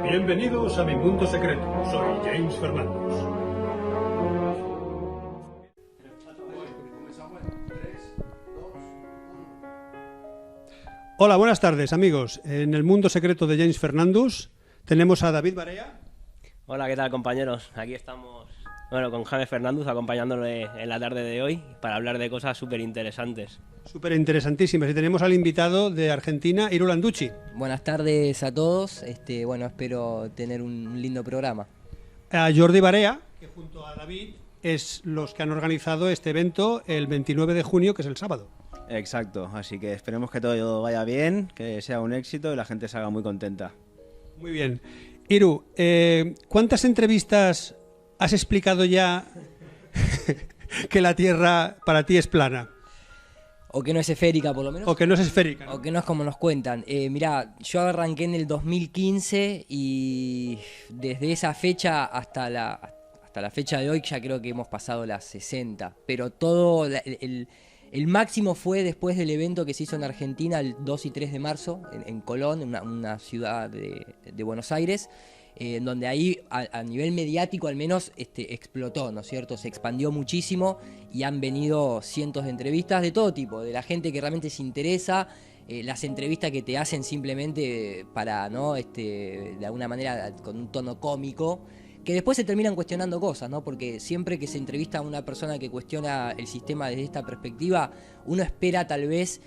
Bienvenidos a mi mundo secreto. Soy James Fernandus. Hola, buenas tardes, amigos. En el mundo secreto de James Fernandus tenemos a David Barea. Hola, ¿qué tal, compañeros? Aquí estamos, con James Fernandus acompañándole en la tarde de hoy para hablar de cosas súper interesantes. Súper interesantísimas. Y tenemos al invitado de Argentina, Iru Landucci. Buenas tardes a todos. Espero tener un lindo programa. A Jordi Barea, que junto a David es los que han organizado este evento el 29 de junio, que es el sábado. Exacto, así que esperemos que todo vaya bien, que sea un éxito y la gente salga muy contenta. Muy bien. Iru, ¿cuántas entrevistas has explicado ya que la Tierra para ti es plana? O que no es esférica, por lo menos. O que no es esférica, ¿no? O que no es como nos cuentan. Mirá, yo arranqué en el 2015 y desde esa fecha hasta la fecha de hoy ya creo que hemos pasado las 60. Pero todo el máximo fue después del evento que se hizo en Argentina el 2 y 3 de marzo, en Colón, una ciudad de Buenos Aires, en donde ahí a nivel mediático al menos explotó, ¿no es cierto? Se expandió muchísimo y han venido cientos de entrevistas de todo tipo, de la gente que realmente se interesa, las entrevistas que te hacen simplemente para, ¿no? De alguna manera con un tono cómico, que después se terminan cuestionando cosas, ¿no? Porque siempre que se entrevista a una persona que cuestiona el sistema desde esta perspectiva, uno espera tal vez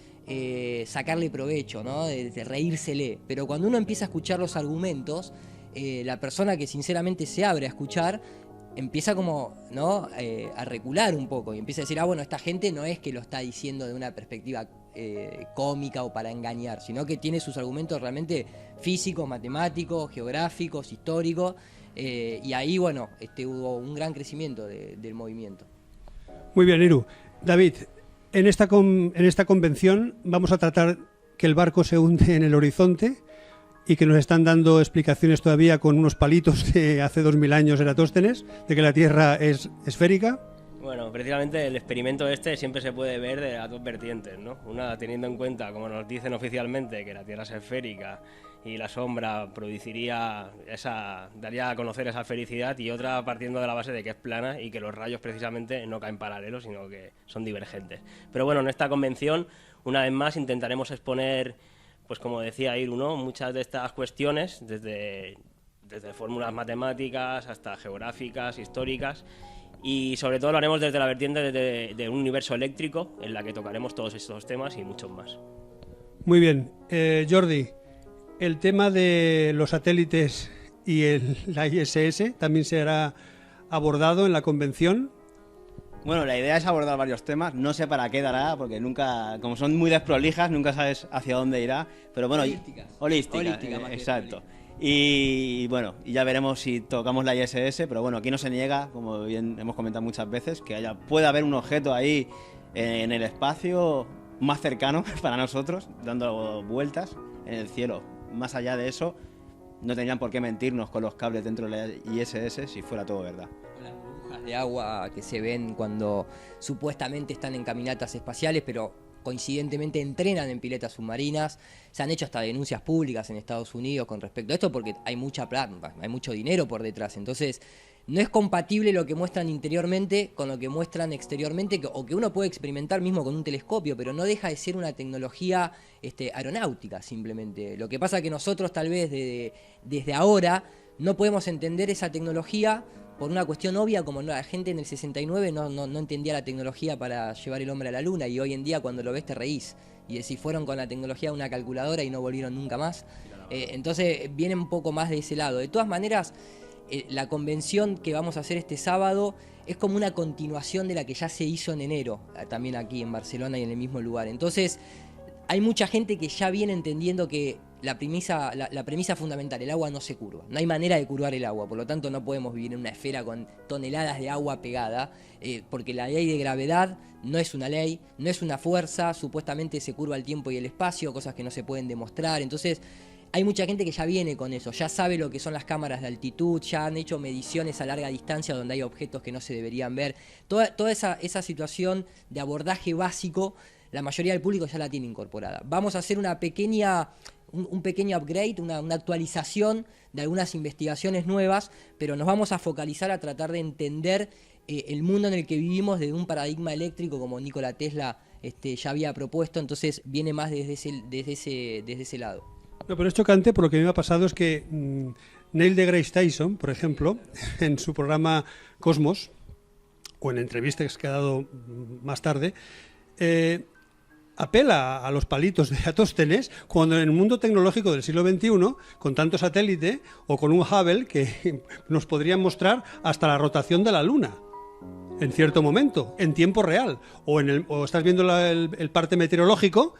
sacarle provecho, ¿no? De reírsele. Pero cuando uno empieza a escuchar los argumentos, la persona que sinceramente se abre a escuchar empieza como, ¿no? A recular un poco y empieza a decir, bueno, esta gente no es que lo está diciendo de una perspectiva cómica o para engañar, sino que tiene sus argumentos realmente físicos, matemáticos, geográficos, históricos. Y ahí, hubo un gran crecimiento del movimiento. Muy bien, Iru. David, en esta convención vamos a tratar que el barco se hunde en el horizonte y que nos están dando explicaciones todavía con unos palitos de hace 2000 años Eratóstenes, de que la Tierra es esférica. Bueno, precisamente el experimento este siempre se puede ver de las dos vertientes, ¿no? Una teniendo en cuenta, como nos dicen oficialmente, que la Tierra es esférica y la sombra daría a conocer esa esfericidad, y otra partiendo de la base de que es plana y que los rayos precisamente no caen paralelos, sino que son divergentes. Pero bueno, en esta convención, una vez más, intentaremos exponer, pues como decía Iru, ¿no? Muchas de estas cuestiones, desde fórmulas matemáticas hasta geográficas, históricas, y sobre todo lo haremos desde la vertiente de un universo eléctrico, en la que tocaremos todos estos temas y muchos más. Muy bien. Jordi, el tema de los satélites y la ISS también será abordado en la convención. Bueno, la idea es abordar varios temas, no sé para qué dará, porque nunca, como son muy desprolijas, nunca sabes hacia dónde irá, pero bueno, holística, exacto. Y bueno, y ya veremos si tocamos la ISS, pero bueno, aquí no se niega, como bien hemos comentado muchas veces, que puede haber un objeto ahí en el espacio más cercano para nosotros, dando vueltas en el cielo. Más allá de eso, no tendrían por qué mentirnos con los cables dentro de la ISS si fuera todo verdad. Las burbujas de agua que se ven cuando supuestamente están en caminatas espaciales, pero coincidentemente entrenan en piletas submarinas. Se han hecho hasta denuncias públicas en Estados Unidos con respecto a esto, porque hay mucha plata, hay mucho dinero por detrás. Entonces, no es compatible lo que muestran interiormente con lo que muestran exteriormente, o que uno puede experimentar mismo con un telescopio, pero no deja de ser una tecnología aeronáutica simplemente. Lo que pasa es que nosotros tal vez desde ahora no podemos entender esa tecnología por una cuestión obvia, como la gente en el 69 no entendía la tecnología para llevar el hombre a la luna, y hoy en día cuando lo ves te reís y decís, fueron con la tecnología de una calculadora y no volvieron nunca más. Entonces viene un poco más de ese lado. De todas maneras, la convención que vamos a hacer este sábado es como una continuación de la que ya se hizo en enero, también aquí en Barcelona y en el mismo lugar. Entonces hay mucha gente que ya viene entendiendo que la premisa fundamental, el agua no se curva. No hay manera de curvar el agua, por lo tanto no podemos vivir en una esfera con toneladas de agua pegada, porque la ley de gravedad no es una ley, no es una fuerza, supuestamente se curva el tiempo y el espacio, cosas que no se pueden demostrar. Entonces hay mucha gente que ya viene con eso, ya sabe lo que son las cámaras de altitud, ya han hecho mediciones a larga distancia donde hay objetos que no se deberían ver. Toda esa situación de abordaje básico, la mayoría del público ya la tiene incorporada. Vamos a hacer una pequeña un pequeño upgrade, una actualización de algunas investigaciones nuevas, pero nos vamos a focalizar a tratar de entender el mundo en el que vivimos desde un paradigma eléctrico como Nikola Tesla ya había propuesto, entonces viene más desde ese lado. No, pero es chocante, por lo que me ha pasado es que Neil deGrasse Tyson, por ejemplo, en su programa Cosmos, o en entrevistas que ha dado más tarde, apela a los palitos de Atóstenes, cuando en el mundo tecnológico del siglo XXI, con tanto satélite o con un Hubble que nos podrían mostrar hasta la rotación de la Luna en cierto momento, en tiempo real, o estás viendo el parte meteorológico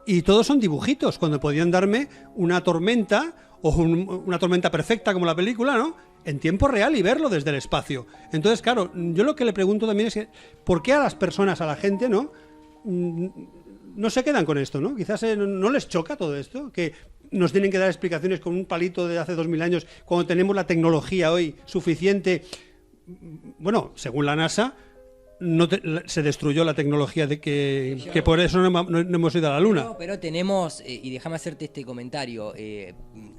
y todos son dibujitos, cuando podían darme una tormenta o una tormenta perfecta como la película, ¿no?, en tiempo real y verlo desde el espacio. Entonces, claro, yo lo que le pregunto también es ¿por qué a las personas, a la gente, no se quedan con esto, ¿no? Quizás no les choca todo esto, que nos tienen que dar explicaciones con un palito de hace 2000 años cuando tenemos la tecnología hoy suficiente. Bueno, según la NASA, se destruyó la tecnología de que por eso no hemos ido a la Luna. Pero tenemos, y déjame hacerte este comentario,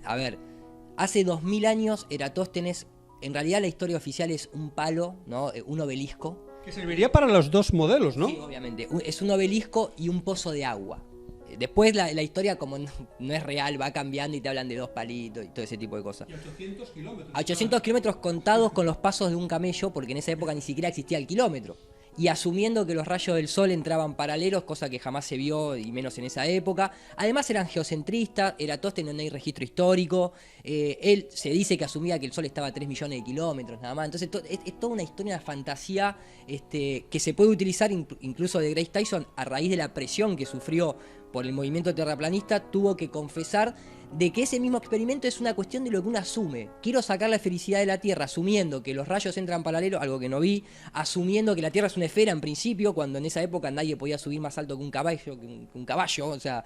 a ver, hace 2000 años Eratóstenes, en realidad la historia oficial es un palo, ¿no?, un obelisco. Que serviría para los dos modelos, ¿no? Sí, obviamente. Es un obelisco y un pozo de agua. Después la historia, como no es real, va cambiando y te hablan de 2 palitos y todo ese tipo de cosas. Y 800 kilómetros. A 800 kilómetros contados con los pasos de un camello, porque en esa época ni siquiera existía el kilómetro. Y asumiendo que los rayos del sol entraban paralelos, cosa que jamás se vio, y menos en esa época. Además eran geocentristas, Eratóstenes no hay registro histórico. Él se dice que asumía que el sol estaba a 3 millones de kilómetros nada más. Entonces es toda una historia, una fantasía que se puede utilizar incluso de Grace Tyson a raíz de la presión que sufrió por el movimiento terraplanista. Tuvo que confesar de que ese mismo experimento es una cuestión de lo que uno asume. Quiero sacar la felicidad de la Tierra asumiendo que los rayos entran paralelos, algo que no vi, asumiendo que la Tierra es una esfera en principio, cuando en esa época nadie podía subir más alto que un caballo, o sea,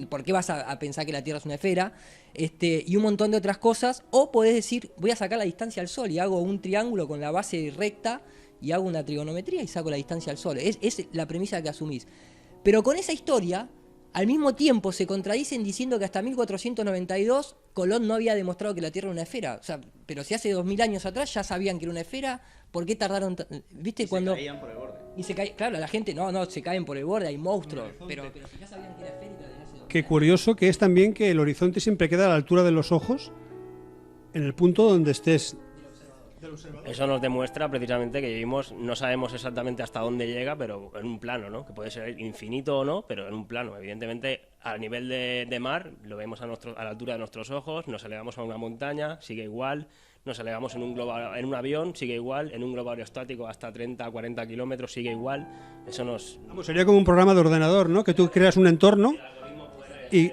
¿por qué vas a pensar que la Tierra es una esfera? Y un montón de otras cosas. O podés decir, voy a sacar la distancia al Sol y hago un triángulo con la base recta y hago una trigonometría y saco la distancia al Sol. Es la premisa que asumís. Pero con esa historia, al mismo tiempo se contradicen diciendo que hasta 1492 Colón no había demostrado que la Tierra era una esfera. O sea, pero si hace 2000 años atrás ya sabían que era una esfera, ¿por qué tardaron? ¿Viste? Cuando se caían por el borde. Y se cae, claro, la gente, no, se caen por el borde, hay monstruos. Pero si ya sabían que era esférica desde hace 2000 Qué curioso que es también que el horizonte siempre queda a la altura de los ojos, en el punto donde estés. Eso nos demuestra precisamente que vivimos, no sabemos exactamente hasta dónde llega, pero en un plano, ¿no? Que puede ser infinito o no, pero en un plano. Evidentemente, a nivel de mar, lo vemos a la altura de nuestros ojos, nos elevamos a una montaña, sigue igual, nos elevamos en un avión, sigue igual, en un globo aerostático hasta 30, 40 kilómetros, sigue igual. Eso nos... Sería como un programa de ordenador, ¿no? Que tú creas un entorno y...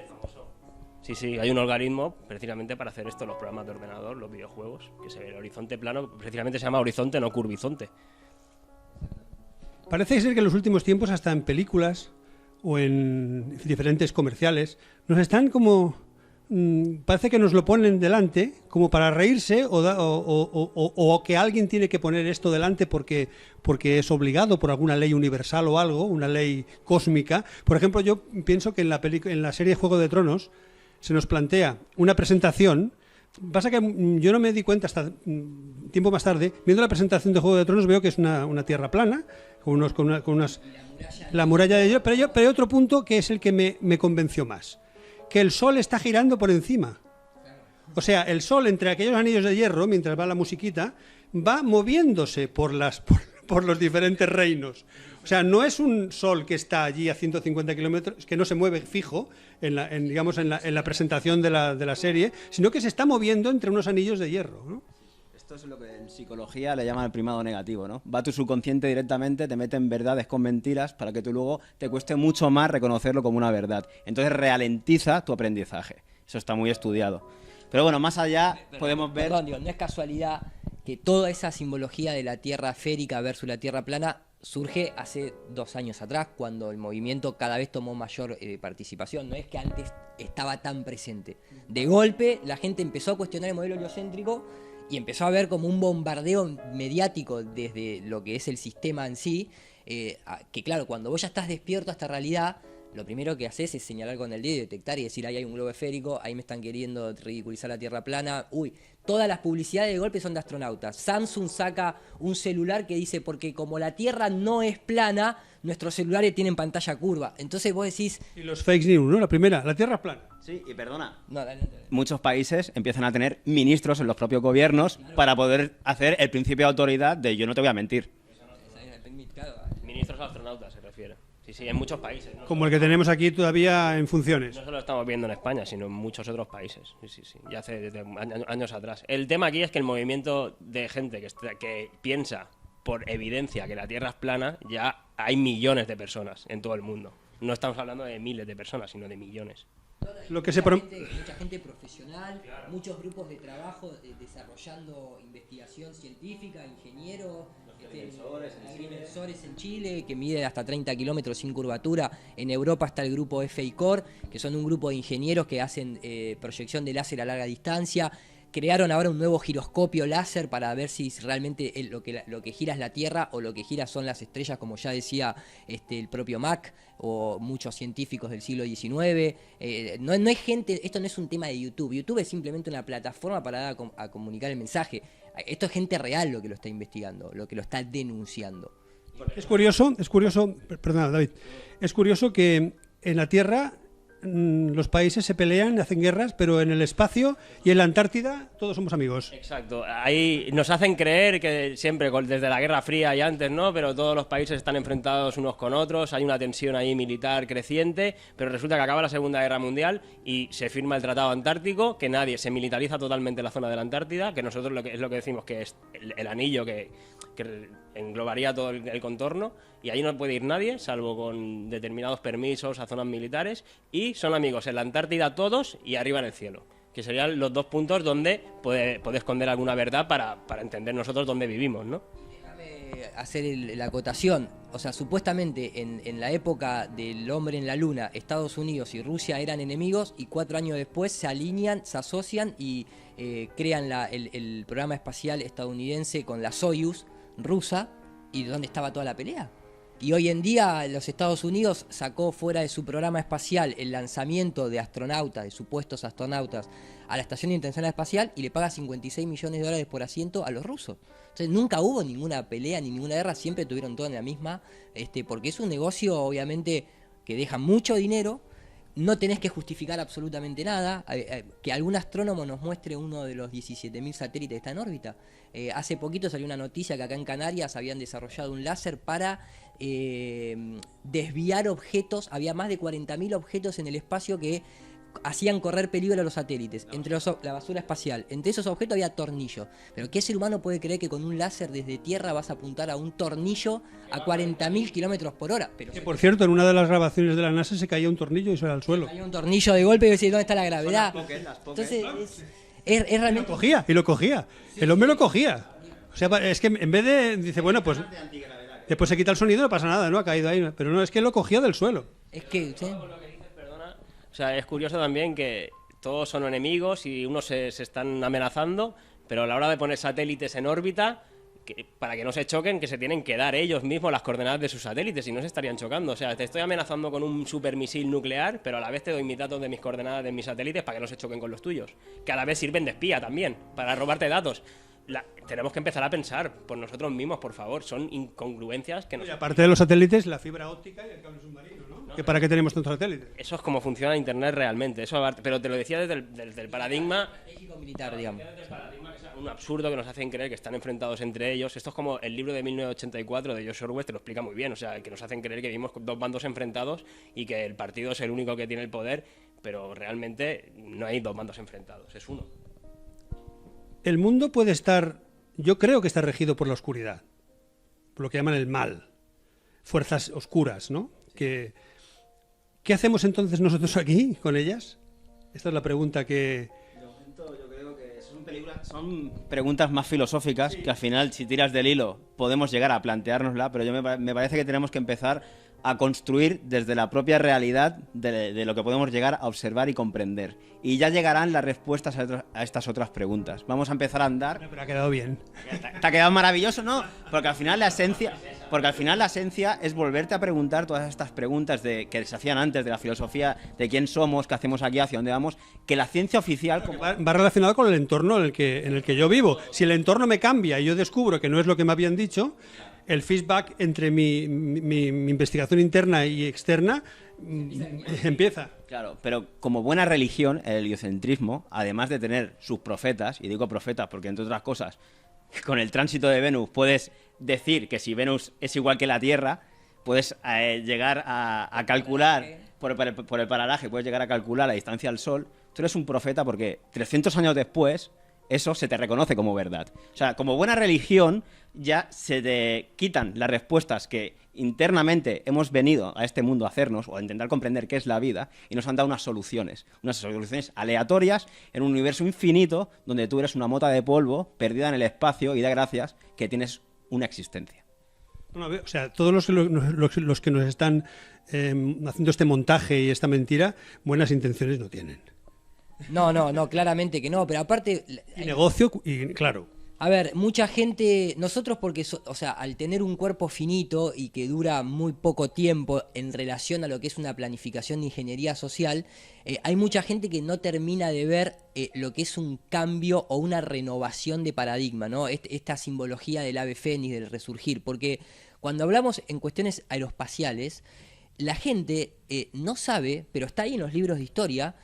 Sí, hay un algoritmo precisamente para hacer esto, los programas de ordenador, los videojuegos, que se ve el horizonte plano, precisamente se llama horizonte, no curvizonte. Parece ser que en los últimos tiempos, hasta en películas o en diferentes comerciales, nos están como... parece que nos lo ponen delante como para reírse o que alguien tiene que poner esto delante porque es obligado por alguna ley universal o algo, una ley cósmica. Por ejemplo, yo pienso que en la serie Juego de Tronos se nos plantea una presentación. Pasa que yo no me di cuenta hasta tiempo más tarde. Viendo la presentación de Juego de Tronos veo que es una tierra plana, con unas... La muralla de hielo. Pero hay otro punto que es el que me convenció más. Que el sol está girando por encima. O sea, el sol entre aquellos anillos de hierro, mientras va la musiquita, va moviéndose por los diferentes reinos. O sea, no es un sol que está allí a 150 kilómetros, que no se mueve fijo en la presentación de la serie, sino que se está moviendo entre unos anillos de hierro, ¿no? Esto es lo que en psicología le llaman el primado negativo, ¿no? Va a tu subconsciente directamente, te meten verdades con mentiras para que tú luego te cueste mucho más reconocerlo como una verdad. Entonces ralentiza tu aprendizaje. Eso está muy estudiado. Pero bueno, más allá podemos ver... Perdón, no es casualidad que toda esa simbología de la Tierra esférica versus la Tierra plana surge hace 2 años atrás, cuando el movimiento cada vez tomó mayor participación. No es que antes estaba tan presente. De golpe, la gente empezó a cuestionar el modelo heliocéntrico y empezó a ver como un bombardeo mediático desde lo que es el sistema en sí, que claro, cuando vos ya estás despierto a esta realidad, lo primero que haces es señalar con el dedo y detectar y decir, ahí hay un globo esférico, ahí me están queriendo ridiculizar la Tierra plana. Uy, todas las publicidades de golpe son de astronautas. Samsung saca un celular que dice, porque como la Tierra no es plana, nuestros celulares tienen pantalla curva. Entonces vos decís... Y los fake news, ¿no? La primera, la Tierra es plana. Sí, y perdona. No, dale. Muchos países empiezan a tener ministros en los propios gobiernos para poder hacer el principio de autoridad de yo no te voy a mentir. Ministros astronautas se refiere. Sí, sí, en muchos países. No Como el que tenemos aquí todavía en funciones. solo lo estamos viendo en España, sino en muchos otros países. Sí, sí, sí. Ya hace desde años atrás. El tema aquí es que el movimiento de gente que piensa por evidencia que la Tierra es plana, ya hay millones de personas en todo el mundo. No estamos hablando de miles de personas, sino de millones. Lo que se pro- Mucha gente profesional, muchos grupos de trabajo desarrollando investigación científica, ingenieros, agrimensores en Chile, que mide hasta 30 kilómetros sin curvatura. En Europa está el grupo FICOR, que son un grupo de ingenieros que hacen proyección de láser a larga distancia. Crearon ahora un nuevo giroscopio láser para ver si realmente lo que gira es la Tierra o lo que gira son las estrellas, como ya decía el propio Mach o muchos científicos del siglo XIX. No es gente, esto no es un tema de YouTube. YouTube es simplemente una plataforma para dar a comunicar el mensaje. Esto es gente real lo que lo está investigando, lo que lo está denunciando. Es curioso, perdona, David, es curioso que en la Tierra los países se pelean, hacen guerras, pero en el espacio y en la Antártida todos somos amigos. Exacto. Ahí nos hacen creer que siempre, desde la Guerra Fría y antes, ¿no? Pero todos los países están enfrentados unos con otros, hay una tensión ahí militar creciente, pero resulta que acaba la Segunda Guerra Mundial y se firma el Tratado Antártico, que se militariza totalmente la zona de la Antártida, que nosotros es lo que decimos que es el anillo que englobaría todo el contorno, y ahí no puede ir nadie, salvo con determinados permisos a zonas militares, y son amigos en la Antártida todos y arriba en el cielo, que serían los dos puntos donde puede esconder alguna verdad para entender nosotros dónde vivimos, ¿no? Déjame hacer la acotación. O sea, supuestamente en la época del hombre en la luna, Estados Unidos y Rusia eran enemigos, y 4 años después se alinean, se asocian y crean el programa espacial estadounidense con la Soyuz rusa. ¿Y dónde estaba toda la pelea? Y hoy en día los Estados Unidos sacó fuera de su programa espacial el lanzamiento de astronautas, de supuestos astronautas, a la Estación Internacional Espacial, y le paga $56 millones por asiento a los rusos. Entonces nunca hubo ninguna pelea ni ninguna guerra, siempre tuvieron todo en la misma, porque es un negocio obviamente que deja mucho dinero. No tenés que justificar absolutamente nada. Que algún astrónomo nos muestre uno de los 17.000 satélites que está en órbita. Hace poquito salió una noticia que acá en Canarias habían desarrollado un láser para desviar objetos. Había más de 40.000 objetos en el espacio que hacían correr peligro a los satélites, entre la basura espacial. Entre esos objetos había tornillos. Pero ¿qué ser humano puede creer que con un láser desde tierra vas a apuntar a un tornillo a 40.000 kilómetros por hora? Pero Que por cierto, en una de las grabaciones de la NASA se caía un tornillo y se va al suelo. hay un tornillo de golpe y decís, ¿dónde está la gravedad? Entonces es realmente... Lo cogía. El hombre lo cogía. O sea, es que en vez de... Dice, bueno, pues... Después se quita el sonido y no pasa nada, ¿no? Ha caído ahí. Pero no, es que lo cogía del suelo. Es que... ¿sí? O sea, es curioso también que todos son enemigos y unos se están amenazando, pero a la hora de poner satélites en órbita, para que no se choquen, que se tienen que dar ellos mismos las coordenadas de sus satélites, y no se estarían chocando. O sea, te estoy amenazando con un supermisil nuclear, pero a la vez te doy mis datos de mis coordenadas de mis satélites para que no se choquen con los tuyos, que a la vez sirven de espía también, para robarte datos. Tenemos que empezar a pensar por nosotros mismos, por favor. Son incongruencias que nos... Y aparte de los satélites, la fibra óptica y el cable submarino, ¿no? ¿Que para qué tenemos tantos satélites? Eso es como funciona Internet realmente. Pero te lo decía desde el paradigma... Estratégico militar, digamos. Desde el paradigma que es un absurdo, que nos hacen creer que están enfrentados entre ellos. Esto es como el libro de 1984 de George Orwell, te lo explica muy bien. O sea, que nos hacen creer que vivimos con dos bandos enfrentados y que el partido es el único que tiene el poder, pero realmente no hay dos bandos enfrentados, es uno. El mundo puede estar... Yo creo que está regido por la oscuridad, por lo que llaman el mal, fuerzas oscuras, ¿no? ¿Qué hacemos entonces nosotros aquí con ellas? Esta es la pregunta que... De momento yo creo que son preguntas más filosóficas, que al final, si tiras del hilo, podemos llegar a planteárnosla, pero me parece que tenemos que empezar a construir desde la propia realidad de lo que podemos llegar a observar y comprender. Y ya llegarán las respuestas a estas otras preguntas. Vamos a empezar a andar. Pero ha quedado bien. ¿Te ha quedado maravilloso? No, porque al final la esencia es volverte a preguntar todas estas preguntas que se hacían antes de la filosofía, de quién somos, qué hacemos aquí, hacia dónde vamos, que la ciencia oficial... Va relacionado con el entorno en el que yo vivo. Si el entorno me cambia y yo descubro que no es lo que me habían dicho, el feedback entre mi investigación interna y externa empieza. Claro, pero como buena religión, el heliocentrismo, además de tener sus profetas, y digo profetas porque entre otras cosas, con el tránsito de Venus puedes decir que si Venus es igual que la Tierra, puedes llegar a calcular, por el paralaje, puedes llegar a calcular la distancia al Sol. Tú eres un profeta porque 300 años después eso se te reconoce como verdad. O sea, como buena religión ya se te quitan las respuestas que internamente hemos venido a este mundo a hacernos o a intentar comprender qué es la vida y nos han dado unas soluciones aleatorias en un universo infinito donde tú eres una mota de polvo perdida en el espacio y da gracias que tienes una existencia. Bueno, o sea, todos los que nos están haciendo este montaje y esta mentira, buenas intenciones no tienen. No, claramente que no, pero aparte... Y negocio, y claro. A ver, mucha gente, nosotros porque, o sea, al tener un cuerpo finito y que dura muy poco tiempo en relación a lo que es una planificación de ingeniería social, hay mucha gente que no termina de ver lo que es un cambio o una renovación de paradigma, ¿no? Esta simbología del ave fénix, del resurgir, porque cuando hablamos en cuestiones aeroespaciales, la gente no sabe, pero está ahí en los libros de historia,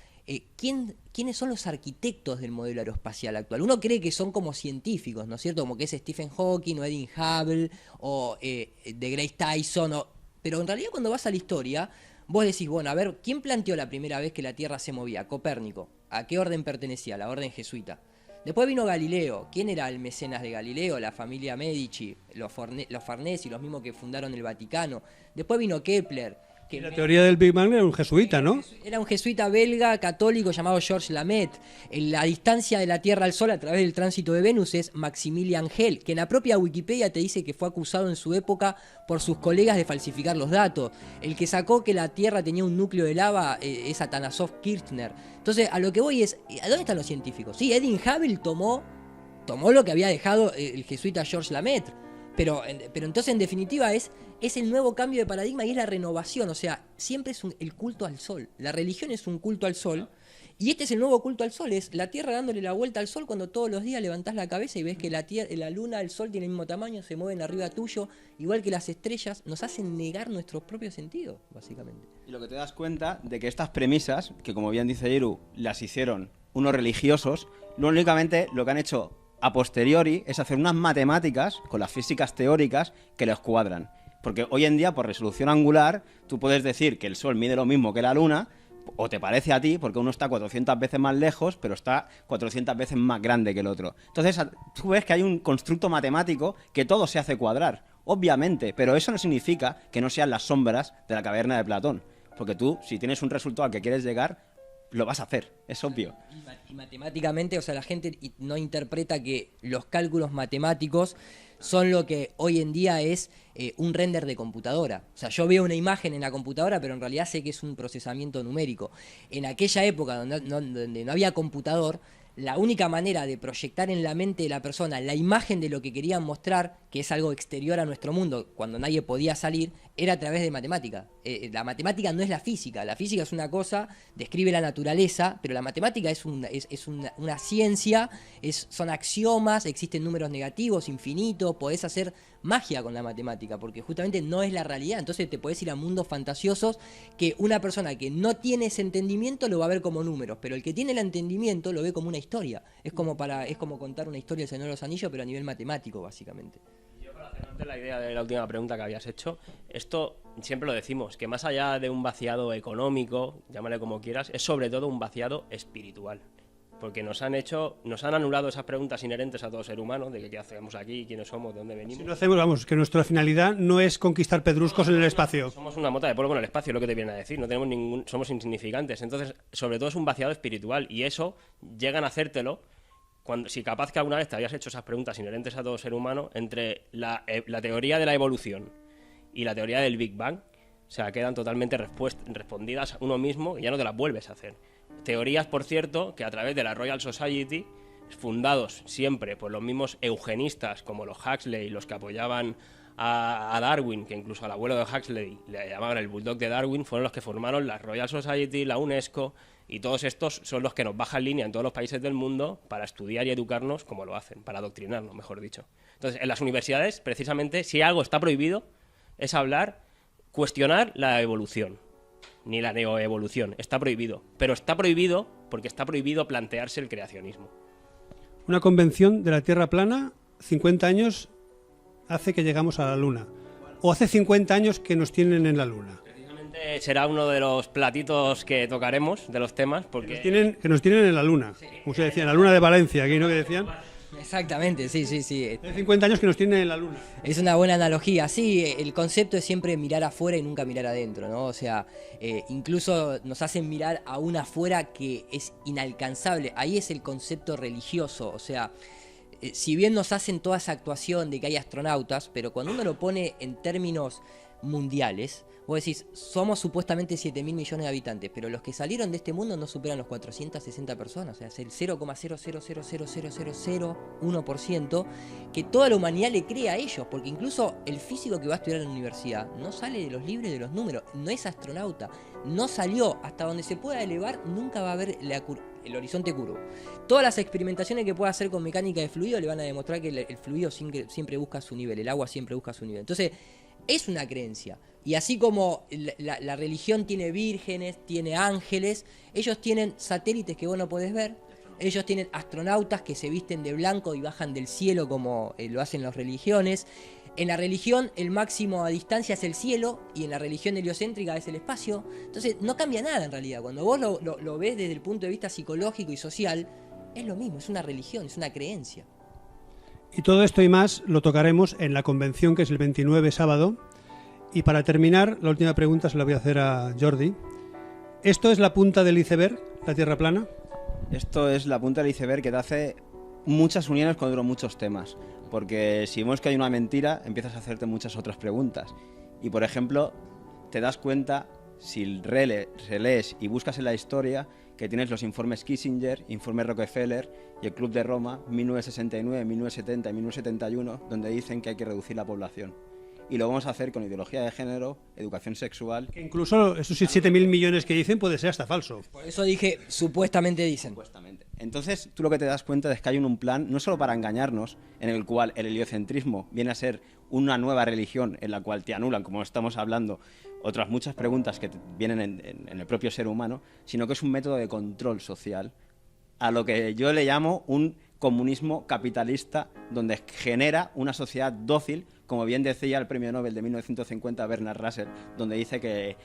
¿quiénes son los arquitectos del modelo aeroespacial actual? Uno cree que son como científicos, ¿no es cierto? Como que es Stephen Hawking o Edwin Hubble o de Grace Tyson. Pero en realidad cuando vas a la historia, vos decís, bueno, a ver, ¿quién planteó la primera vez que la Tierra se movía? Copérnico. ¿A qué orden pertenecía? La orden jesuita. Después vino Galileo. ¿Quién era el mecenas de Galileo? La familia Medici, los Farnesi, los mismos que fundaron el Vaticano. Después vino Kepler. La teoría del Big Bang era un jesuita, ¿no? Era un jesuita belga católico llamado Georges Lamette. La distancia de la Tierra al Sol a través del tránsito de Venus es Maximilian Schell, que en la propia Wikipedia te dice que fue acusado en su época por sus colegas de falsificar los datos. El que sacó que la Tierra tenía un núcleo de lava es Atanasov Kirchner. Entonces, a lo que voy es, ¿a dónde están los científicos? Sí, Edwin Hubble tomó lo que había dejado el jesuita Georges Lamette. Pero entonces, en definitiva, es el nuevo cambio de paradigma y es la renovación. O sea, siempre es el culto al sol. La religión es un culto al sol. Y este es el nuevo culto al sol. Es la Tierra dándole la vuelta al sol cuando todos los días levantás la cabeza y ves que la luna, el sol tienen el mismo tamaño, se mueven arriba tuyo, igual que las estrellas. Nos hacen negar nuestros propios sentidos, básicamente. Y lo que te das cuenta de que estas premisas, que como bien dice Yeru, las hicieron unos religiosos, no únicamente lo que han hecho a posteriori es hacer unas matemáticas con las físicas teóricas que les cuadran. Porque hoy en día, por resolución angular, tú puedes decir que el Sol mide lo mismo que la Luna, o te parece a ti, porque uno está 400 veces más lejos, pero está 400 veces más grande que el otro. Entonces, tú ves que hay un constructo matemático que todo se hace cuadrar, obviamente, pero eso no significa que no sean las sombras de la caverna de Platón. Porque tú, si tienes un resultado al que quieres llegar, lo vas a hacer, es obvio. Y matemáticamente, o sea, la gente no interpreta que los cálculos matemáticos son lo que hoy en día es un render de computadora. O sea, yo veo una imagen en la computadora, pero en realidad sé que es un procesamiento numérico. En aquella época donde no había computador, la única manera de proyectar en la mente de la persona la imagen de lo que querían mostrar, que es algo exterior a nuestro mundo, cuando nadie podía salir, era a través de matemática. La matemática no es la física es una cosa, describe la naturaleza, pero la matemática es una ciencia, son axiomas, existen números negativos, infinitos, podés hacer magia con la matemática, porque justamente no es la realidad. Entonces te podés ir a mundos fantasiosos que una persona que no tiene ese entendimiento lo va a ver como números, pero el que tiene el entendimiento lo ve como una historia. Es como contar una historia del Señor de los Anillos, pero a nivel matemático, básicamente. Yo, para cerrarte la idea de la última pregunta que habías hecho, esto siempre lo decimos, que más allá de un vaciado económico, llámale como quieras, es sobre todo un vaciado espiritual. Porque nos han anulado esas preguntas inherentes a todo ser humano, de qué hacemos aquí, quiénes somos, de dónde venimos. Si no hacemos, vamos, que nuestra finalidad no es conquistar pedruscos en el espacio. Somos una mota de polvo en el espacio, lo que te vienen a decir, no tenemos somos insignificantes. Entonces, sobre todo es un vaciado espiritual, y eso llegan a hacértelo si capaz que alguna vez te habías hecho esas preguntas inherentes a todo ser humano, entre la teoría de la evolución y la teoría del Big Bang, O sea, quedan totalmente respondidas uno mismo y ya no te las vuelves a hacer. Teorías, por cierto, que a través de la Royal Society, fundados siempre por los mismos eugenistas como los Huxley, los que apoyaban a Darwin, que incluso al abuelo de Huxley le llamaban el Bulldog de Darwin, fueron los que formaron la Royal Society, la UNESCO, y todos estos son los que nos bajan línea en todos los países del mundo para estudiar y educarnos como lo hacen, para adoctrinarnos, mejor dicho. Entonces, en las universidades, precisamente, si algo está prohibido, es cuestionar la evolución, ni la neoevolución, está prohibido. Pero está prohibido porque está prohibido plantearse el creacionismo. Una convención de la Tierra plana, 50 años hace que llegamos a la Luna. O hace 50 años que nos tienen en la Luna. Precisamente será uno de los platitos que tocaremos, de los temas, porque... Que nos tienen en la Luna. Como se decía, en la Luna de Valencia, aquí, ¿no? Que decían. Exactamente, sí. Hace 50 años que nos tienen en la Luna. Es una buena analogía, sí, el concepto es siempre mirar afuera y nunca mirar adentro, ¿no? O sea, incluso nos hacen mirar a una afuera que es inalcanzable, ahí es el concepto religioso, o sea, si bien nos hacen toda esa actuación de que hay astronautas, pero cuando uno lo pone en términos mundiales, vos decís, somos supuestamente 7.000 millones de habitantes, pero los que salieron de este mundo no superan los 460 personas, o sea, es el 0,0000001% que toda la humanidad le cree a ellos, porque incluso el físico que va a estudiar en la universidad no sale de los libros de los números, no es astronauta, no salió, hasta donde se pueda elevar nunca va a haber el horizonte curvo. Todas las experimentaciones que pueda hacer con mecánica de fluido le van a demostrar que el fluido siempre busca su nivel, el agua siempre busca su nivel. Entonces, es una creencia. Y así como la religión tiene vírgenes, tiene ángeles, ellos tienen satélites que vos no podés ver, ellos tienen astronautas que se visten de blanco y bajan del cielo como lo hacen las religiones. En la religión el máximo a distancia es el cielo y en la religión heliocéntrica es el espacio. Entonces no cambia nada en realidad. Cuando vos lo ves desde el punto de vista psicológico y social, es lo mismo, es una religión, es una creencia. Y todo esto y más lo tocaremos en la convención, que es el 29 sábado. Y para terminar, la última pregunta se la voy a hacer a Jordi. ¿Esto es la punta del iceberg, la Tierra plana? Esto es la punta del iceberg que te hace muchas uniones con muchos temas. Porque si vemos que hay una mentira, empiezas a hacerte muchas otras preguntas. Y por ejemplo, te das cuenta, si relees y buscas en la historia, que tienes los informes Kissinger, informes Rockefeller y el Club de Roma, 1969, 1970 y 1971, donde dicen que hay que reducir la población. Y lo vamos a hacer con ideología de género, educación sexual. Que incluso esos 7.000 millones que dicen puede ser hasta falso. Por eso dije, supuestamente dicen. Supuestamente. Entonces, tú lo que te das cuenta es que hay un plan, no solo para engañarnos, en el cual el heliocentrismo viene a ser una nueva religión en la cual te anulan, como estamos hablando, otras muchas preguntas que vienen en el propio ser humano, sino que es un método de control social, a lo que yo le llamo un comunismo capitalista, donde genera una sociedad dócil, como bien decía el premio Nobel de 1950 Bernard Russell, donde dice que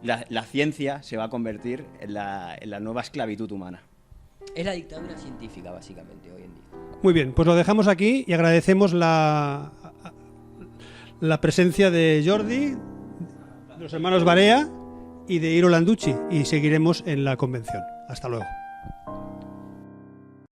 la ciencia se va a convertir en la nueva esclavitud humana. Es la dictadura científica, básicamente, hoy en día. Muy bien, pues lo dejamos aquí y agradecemos la presencia de Jordi, de los hermanos Barea y de Iro Landucci, y seguiremos en la convención. Hasta luego.